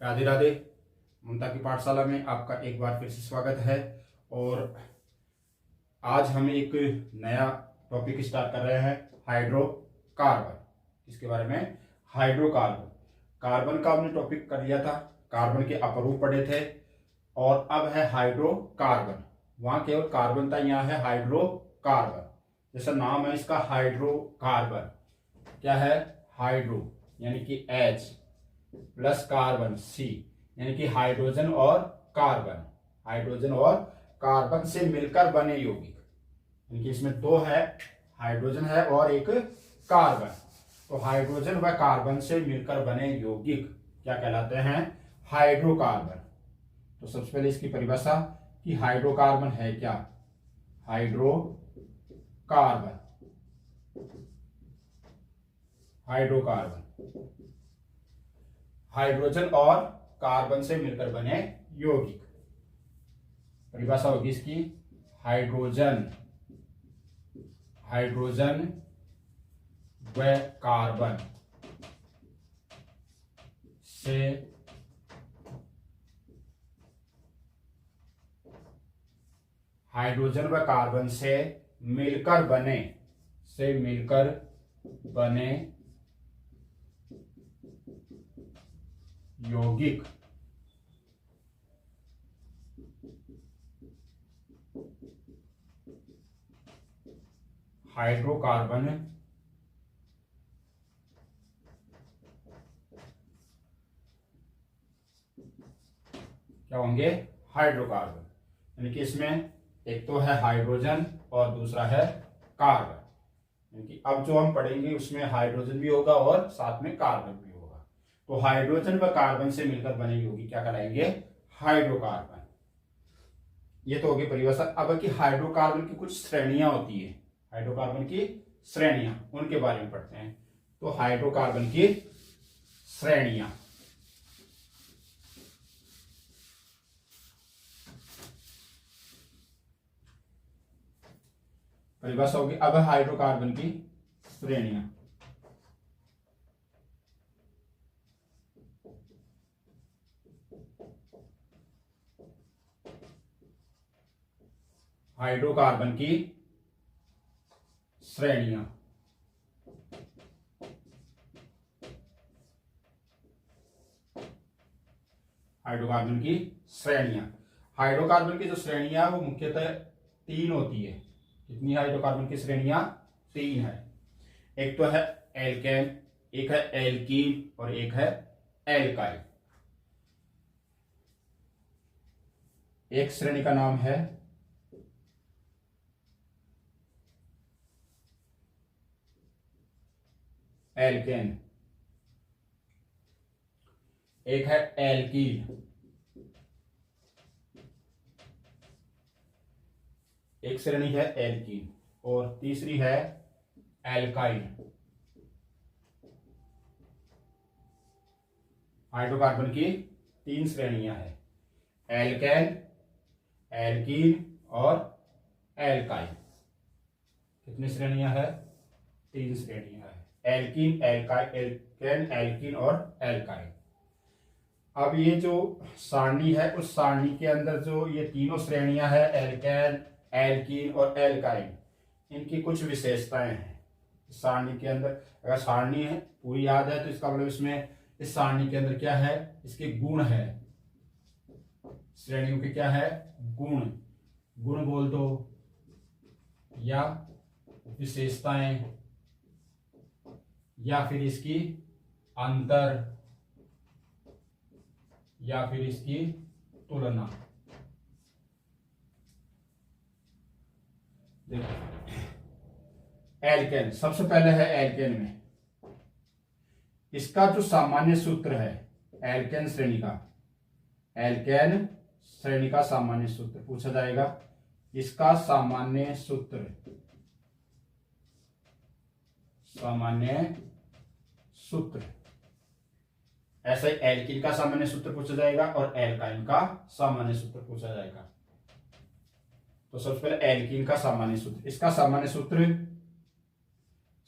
राधे राधे। ममता की पाठशाला में आपका एक बार फिर से स्वागत है। और आज हम एक नया टॉपिक स्टार्ट कर रहे हैं, हाइड्रोकार्बन। इसके बारे में हाइड्रोकार्बन, कार्बन का हमने टॉपिक कर लिया था, कार्बन के अपरूप पढ़े थे। और अब है हाइड्रोकार्बन। वहां केवल कार्बन था, यहाँ है हाइड्रोकार्बन। जैसा नाम है इसका हाइड्रोकार्बन, क्या है? हाइड्रो यानी कि H प्लस कार्बन C, यानी कि हाइड्रोजन और कार्बन, हाइड्रोजन और कार्बन से मिलकर बने यौगिक। यानी कि इसमें दो है, हाइड्रोजन है और एक कार्बन। तो हाइड्रोजन व कार्बन से मिलकर बने यौगिक क्या कहलाते हैं? हाइड्रोकार्बन। तो सबसे पहले इसकी परिभाषा कि हाइड्रोकार्बन है क्या। हाइड्रोकार्बन, हाइड्रोकार्बन हाइड्रोजन और कार्बन से मिलकर बने यौगिक। परिभाषा होगी इसकी, हाइड्रोजन, हाइड्रोजन व कार्बन से हाइड्रोजन व कार्बन से मिलकर बने, से मिलकर बने यौगिक हाइड्रोकार्बन क्या होंगे? हाइड्रोकार्बन। यानी कि इसमें एक तो है हाइड्रोजन और दूसरा है कार्बन। यानी कि अब जो हम पढ़ेंगे उसमें हाइड्रोजन भी होगा और साथ में कार्बन भी होगा। तो हाइड्रोजन व कार्बन से मिलकर बने यौगिक क्या कहलाएंगे? हाइड्रोकार्बन। ये तो होगी परिभाषा। अब कि हाइड्रोकार्बन की कुछ श्रेणियां होती है, हाइड्रोकार्बन की श्रेणियां, उनके बारे में पढ़ते हैं। तो हाइड्रोकार्बन की श्रेणियां, परिभाषा होगी। अब हाइड्रोकार्बन की श्रेणियां, हाइड्रोकार्बन की श्रेणियां। हाइड्रोकार्बन की श्रेणियां, हाइड्रोकार्बन की जो श्रेणियां वो मुख्यतः तीन होती है। कितनी हाइड्रोकार्बन की श्रेणियां? तीन है। एक तो है एल्केन, एक है एल्कीन और एक है एल्काइल। एक श्रेणी का नाम है एल्केन, एक है एल्कीन, एक श्रेणी है एल्कीन और तीसरी है एल्काइल। हाइड्रोकार्बन की तीन श्रेणियां हैं, एल्केन, एल्कीन और एल्काइल। कितनी श्रेणियां हैं? तीन श्रेणियां हैं, एल्कीन, एल्काइल, एल्केन, एल्कीन और एल्काइल। अब ये जो सारणी है उस सारणी के अंदर जो ये तीनों श्रेणियां हैं, एल्केन, एल्कीन और एल्काइल, इनकी कुछ विशेषताएं हैं सारणी के अंदर। अगर सारणी है पूरी याद है तो इसका मतलब इसमें इस सारणी के अंदर क्या है? इसके गुण है, श्रेणियों के क्या है? गुण, गुण बोल दो या विशेषताएं या फिर इसकी अंतर या फिर इसकी तुलना। देखो एल्केन, सबसे पहले है एल्केन में इसका जो सामान्य सूत्र है, एल्केन श्रेणी का, एल्केन श्रेणी का सामान्य सूत्र पूछा जाएगा। इसका सामान्य सूत्र, सामान्य सूत्र, ऐसे एल्कीन का सामान्य सूत्र पूछा जाएगा और एल्काइन का सामान्य सूत्र पूछा जाएगा। तो सबसे पहले एल्कीन का सामान्य सूत्र, इसका सामान्य सूत्र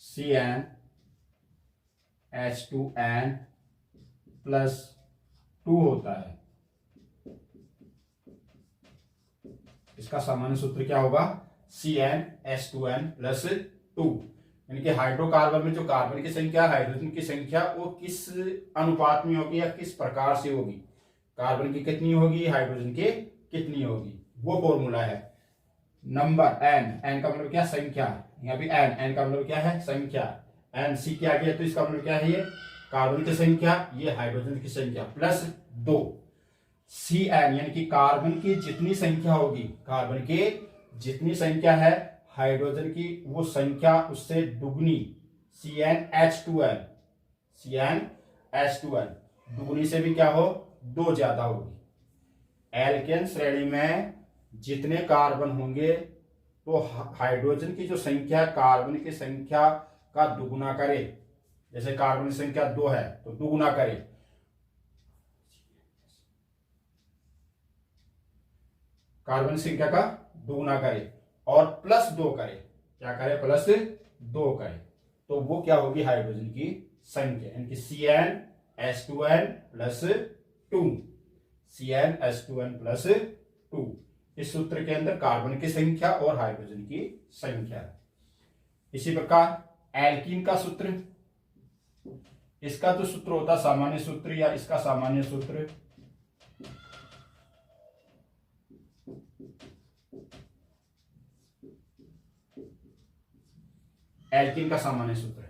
CnH2n प्लस 2 होता है। इसका सामान्य सूत्र क्या होगा? CnH2n+2। यानी कि हाइड्रोकार्बन में जो कार्बन की संख्या, हाइड्रोजन की संख्या, वो किस अनुपात में होगी या किस प्रकार से होगी? कार्बन की कितनी होगी, हाइड्रोजन की कितनी होगी, वो फॉर्मूला है। नंबर n का मतलब क्या? संख्या। यहाँ भी n का मतलब क्या है? संख्या। n c के आगे है तो इसका मतलब क्या है? ये कार्बन की संख्या, ये हाइड्रोजन की संख्या, प्लस 2 Cn यानी कि कार्बन की जितनी संख्या होगी, कार्बन की जितनी संख्या है, हाइड्रोजन की वो संख्या उससे दुगनी, CnH2n दुगनी से भी क्या हो? 2 ज्यादा होगी। एल्केन श्रेणी में जितने कार्बन होंगे तो हाइड्रोजन की जो संख्या कार्बन की संख्या का दुगुना करे। जैसे कार्बन की संख्या 2 है तो दुगुना करे, कार्बन की संख्या का दुगुना करे और प्लस 2 करे। क्या करे? प्लस 2 करे। तो वो क्या होगी? हाइड्रोजन की संख्या, यानी कि CnH2n+2 CnH2n+2। इस सूत्र के अंदर कार्बन की संख्या और हाइड्रोजन की संख्या। इसी प्रकार एल्कीन का सूत्र, इसका जो सूत्र होता है सामान्य सूत्र, या इसका सामान्य सूत्र एल्कीन का सामान्य सूत्र,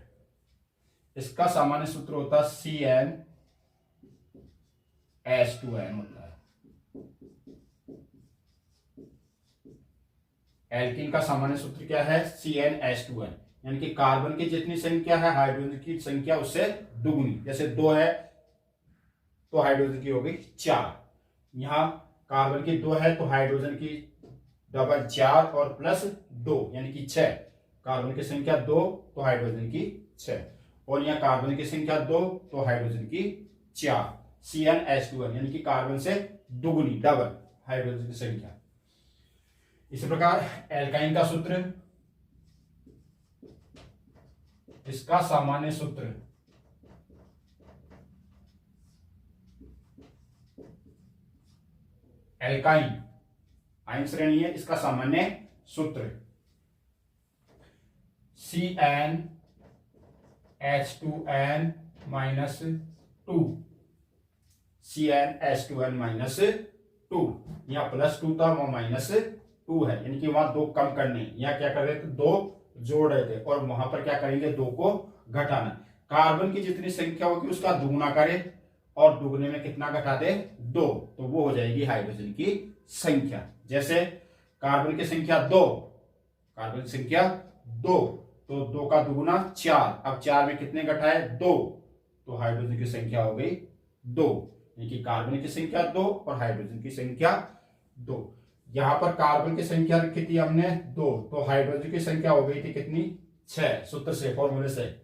इसका सामान्य सूत्र होता है CnH2n होता है। एल्कीन का सामान्य सूत्र क्या है? CnH2n, यानी कि कार्बन की जितनी संख्या है, हाइड्रोजन की संख्या उससे दुगुनी। जैसे 2 है तो हाइड्रोजन की हो गई 4। यहां कार्बन की 2 है तो हाइड्रोजन की डबल 4 और प्लस 2 यानी कि 6। कार्बन की संख्या 2 तो हाइड्रोजन की 6, और यहाँ कार्बन की संख्या 2 तो हाइड्रोजन की 4। CnH2n यानी कि कार्बन से दुगुनी, डबल हाइड्रोजन की संख्या। इसी प्रकार एल्काइन का सूत्र, इसका सामान्य सूत्र एल्काइन, आयन श्रेणी है, इसका सामान्य सूत्र CnH2n-2 CnH2n-2। यहाँ +2 था, वहां -2 है, यानी कि वहां 2 कम करने, यहाँ क्या कर रहे थे? 2 जोड़ रहे थे, और वहां पर क्या करेंगे? 2 को घटाना। कार्बन की जितनी संख्या होगी उसका दुगुना करे, और दुगने में कितना घटा दे? 2, तो वो हो जाएगी हाइड्रोजन की संख्या। जैसे कार्बन की संख्या 2, कार्बन की संख्या 2, तो 2 का दुगुना 4। अब 4 में कितने घटाए? 2, तो हाइड्रोजन की संख्या हो गई 2, यानी कि कार्बन की संख्या 2 और हाइड्रोजन की संख्या 2। यहां पर कार्बन की संख्या रखी थी हमने 2, तो हाइड्रोजन की संख्या हो गई थी कितनी? 6, सूत्र से, फॉर्मूले से।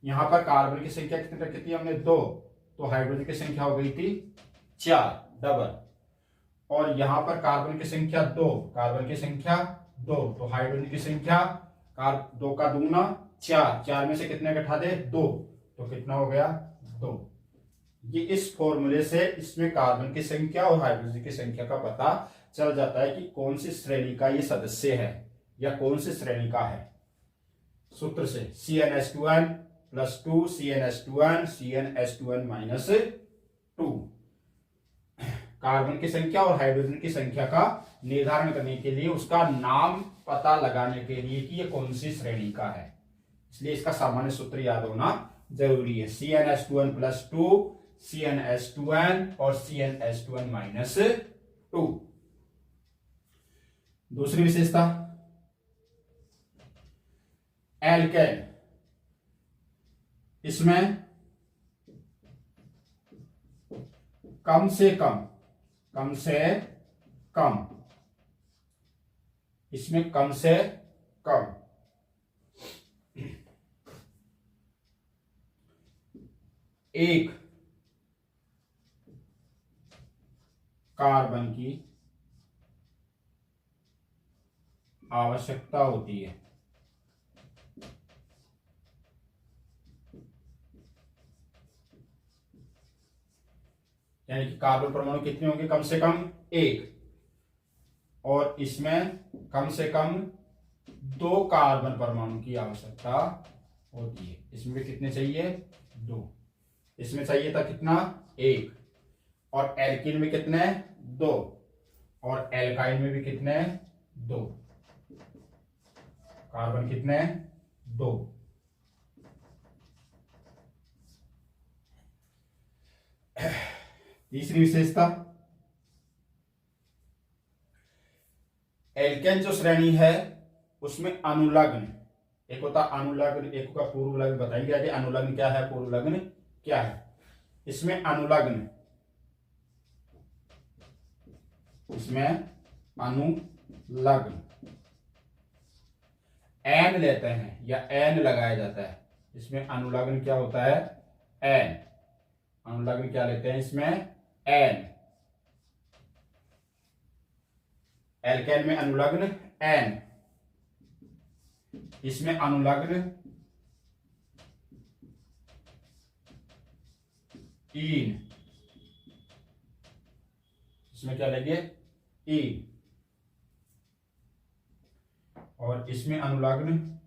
यहां पर कार्बन की संख्या कितनी रखी थी हमने? 2, तो हाइड्रोजन की संख्या हो गई थी 4, डबल। और यहां पर कार्बन की संख्या 2, कार्बन की संख्या 2, तो हाइड्रोजन की संख्या 2 का दुगुना 4, 4 में से कितने घटा दे? 2, तो कितना हो गया? 2। ये इस फॉर्मूले से इसमें कार्बन की संख्या और हाइड्रोजन की संख्या का पता चल जाता है कि कौन सी श्रेणी का ये सदस्य है या कौन सी श्रेणी का है। सूत्र से CnH2n+2 CnH2n CnH2n-2। कार्बन की संख्या और हाइड्रोजन की संख्या का निर्धारण करने के लिए, उसका नाम पता लगाने के लिए कि ये कौन सी श्रेणी का है, इसलिए इसका सामान्य सूत्र याद होना जरूरी है। CnH2n+2 CnH2n और CnH2n-2। दूसरी विशेषता एल्केन, इसमें कम से कम, इसमें कम से कम एक कार्बन की आवश्यकता होती है। यानी कि कार्बन परमाणु कितने होंगे, कम से कम एक, और इसमें कम से कम 2 कार्बन परमाणु की आवश्यकता होती है। इसमें भी कितने चाहिए, 2। इसमें चाहिए था कितना, 1, और एल्कीन में कितने, 2, और एल्काइन में भी कितने, 2 कार्बन, कितने, 2। तीसरी विशेषता, एल्केन जो श्रेणी है उसमें अनुलग्न, एक होता अनुलग्न, एक होता पूर्व लग्न। बताएंगे आगे अनुलग्न क्या है, पूर्व लग्न क्या है। इसमें अनुलग्न, इसमें अनुलग्न एन लेते हैं या एन लगाया जाता है। इसमें अनुलग्न क्या होता है, एन। अनुलग्न क्या लेते हैं इसमें, एन। एल्केन में अनुलग्न एन, इसमें अनुलग्न ईन। इसमें क्या लेंगे, ई। और इसमें अनुलग्न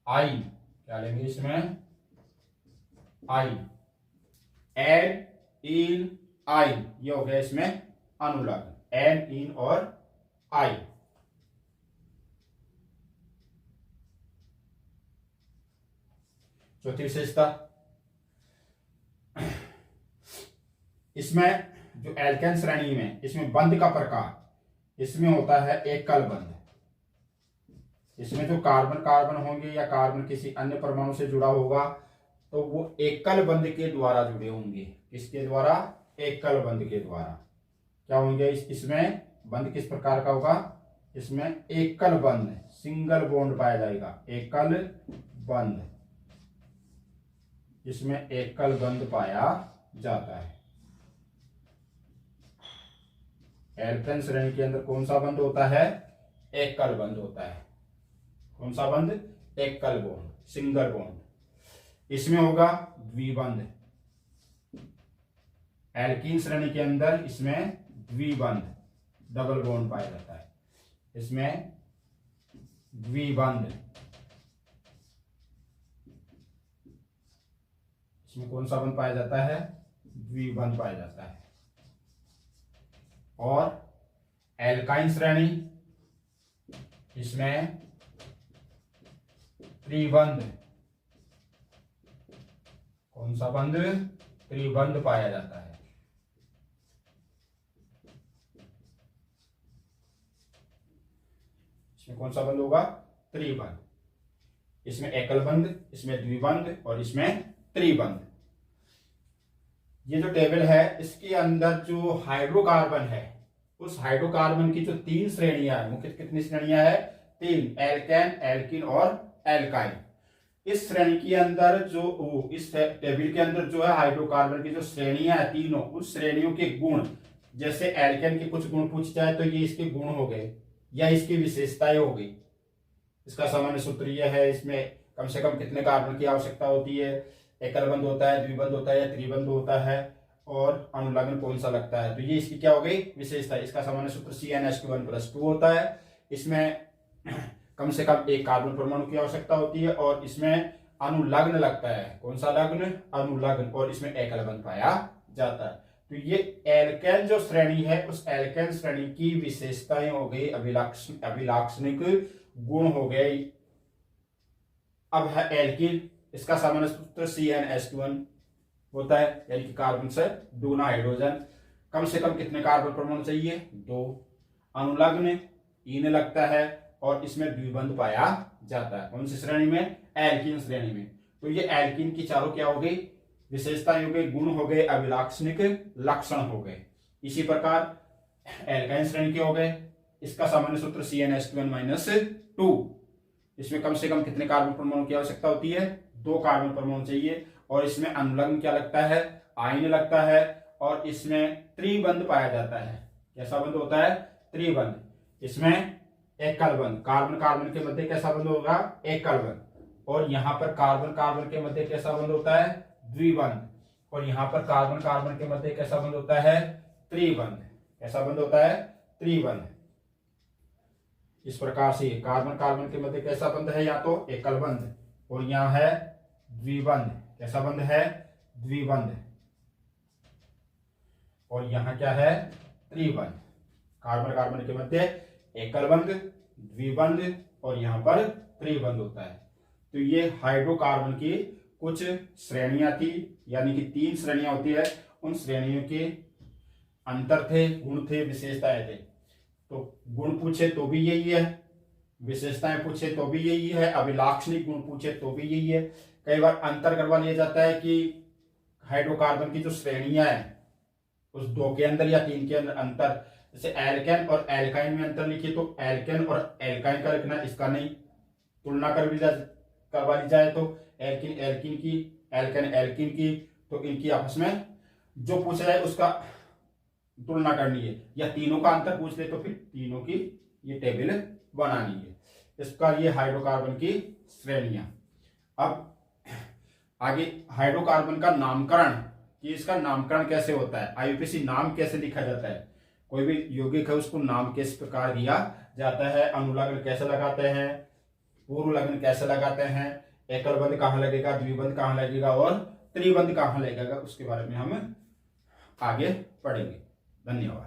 आई, क्या लेंगे इसमें, आई। एन, इन, आई, ये हो गया इसमें अनुलग्न, एन, इन और आई। चौथी विशेषता, इसमें जो एल्केन श्रेणी में, इसमें बंध का प्रकार, इसमें होता है एकल बंध। इसमें जो कार्बन कार्बन होंगे या कार्बन किसी अन्य परमाणु से जुड़ा होगा तो वो एकल बंध के द्वारा जुड़े होंगे। किसके द्वारा, एकल बंध के द्वारा। क्या होंगे इसमें बंध किस प्रकार का होगा, इसमें एकल बंध, सिंगल बॉन्ड पाया जाएगा, एकल बंध। इसमें एकल बंध पाया जाता है। एल्केन श्रेणी के अंदर कौन सा बंध होता है, एकल बंध होता है। कौन सा बंध, एकल बॉन्ड, सिंगल बॉन्ड। इसमें होगा द्विबंध। एल्कीन श्रेणी के अंदर इसमें द्विबंध, डबल बॉन्ड पाया जाता है। इसमें द्विबंध, इसमें कौन सा बंध पाया जाता है, द्विबंध पाया जाता है। और एल्काइन श्रेणी, इसमें त्रिबंध, कौन सा बंध, त्रिबंध पाया जाता है। इसमें कौन सा बंध होगा, त्रिबंध। इसमें एकल बंध, इसमें द्विबंध और इसमें त्रिबंध। ये जो टेबल है इसके अंदर जो हाइड्रोकार्बन है, उस हाइड्रोकार्बन की जो 3 श्रेणियां है, मुख्य कितनी श्रेणियां है, 3, एल्केन, एल्कीन और एल्काइन। इस श्रेणी के अंदर जो, इस टेबल के अंदर जो है हाइड्रोकार्बन की जो श्रेणियां है तीनों, उस श्रेणियों के गुण, जैसे एल्केन के कुछ गुण पूछ जाए तो ये इसके गुण हो गए या इसकी विशेषताएं हो गई। इसका सामान्य सूत्र यह है, इसमें कम से कम कितने कार्बन की आवश्यकता होती है, एकल बंध होता है, द्विबंध होता है या त्रिबंध होता है, और अनुलग्न कौन सा लगता है। तो ये इसकी क्या हो गई, विशेषता। इसका सामान्य सूत्र CnH2n+2 होता है। इसमें कम से कम एक कार्बन परमाणु की आवश्यकता होती है और इसमें अनुलग्न लगता है। कौन सा लग्न, अनुलग्न, और इसमें एकल बंध पाया जाता है। तो ये एल्केन जो श्रेणी है, उस एल्केन श्रेणी की विशेषताएं हो गई, अभिलाक्षणिक गुण हो गए। अब है एल्कीन, इसका सामान्य सूत्र CnH2n होता है, यानी कि कार्बन से दूना हाइड्रोजन। कम से कम कितने कार्बन परमाणु चाहिए, 2। अनुलग्न ईन लगता है और इसमें द्विबंध पाया जाता है। कौन सी श्रेणी में, एल्कीन श्रेणी में। तो ये एल्कीन की चारों क्या हो गई, विशेषताएं हो गई, गुण हो गए, अभिलाक्षणिक लक्षण हो गए। इसी प्रकार एल्काइन श्रेणी के हो गए, इसका सामान्य सूत्र CnH2n-2। इसमें कम से कम कितने कार्बन परमाणु की आवश्यकता होती है, 2 कार्बन परमाणु चाहिए। और इसमें अनुलग्न क्या लगता है, आयन लगता है, और इसमें त्रिबंध पाया जाता है। कैसा बंध होता है, त्रिबंध। इसमें एकल बंध, कार्बन कार्बन के मध्य कैसा बंध होगा, एकल बंध। और यहाँ पर कार्बन कार्बन के मध्य कैसा बंध होता है, द्विबंध, और यहाँ पर कार्बन कार्बन के मध्य कैसा बंध होता है, त्रिबंध। कैसा बंध होता है, त्रिबंध। इस प्रकार से कार्बन कार्बन के मध्य कैसा बंध है, या तो एकल बंध, और यहाँ है द्विबंध। कैसा बंध है, द्विबंध, और यहाँ क्या है, त्रिबंध। कार्बन कार्बन के मध्य एकल बंध, द्विबंध, और यहाँ पर त्रिबंध होता है। तो ये हाइड्रोकार्बन की कुछ श्रेणियां थी, यानी कि 3 श्रेणियां होती है। उन श्रेणियों के अंतर थे, गुण थे, विशेषताएं थे। तो गुण पूछे तो भी यही है, विशेषताएं पूछे तो भी यही है, अभिलाक्षणिक गुण पूछे तो भी यही है। कई बार अंतर करवा लिया जाता है कि हाइड्रोकार्बन की जो श्रेणियां हैं उस 2 के अंदर या 3 के अंदर अंतर, जैसे एल्केन और एल्काइन में अंतर लिखिए तो एल्केन और एल्काइन का लिखना, इसका नहीं। तुलना करवा ली जाए तो एल्किन एल्किन की, एल्केन एल्किन की, तो इनकी आपस में जो पूछा जाए उसका तुलना करनी है, या तीनों का अंतर पूछ ले तो फिर तीनों की ये टेबल बनानी है। इसका ये हाइड्रोकार्बन की श्रेणियां। अब आगे हाइड्रोकार्बन का नामकरण, कि इसका नामकरण कैसे होता है, आईयूपीएसी नाम कैसे लिखा जाता है। कोई भी यौगिक है उसको नाम किस प्रकार दिया जाता है, अनुलग्न कैसे लगाते हैं, पूर्व लग्न कैसे लगाते हैं, एकल बंध कहाँ लगेगा, द्विबंध कहाँ लगेगा, और त्रिबंध कहाँ लगेगा, उसके बारे में हम आगे पढ़ेंगे। धन्यवाद।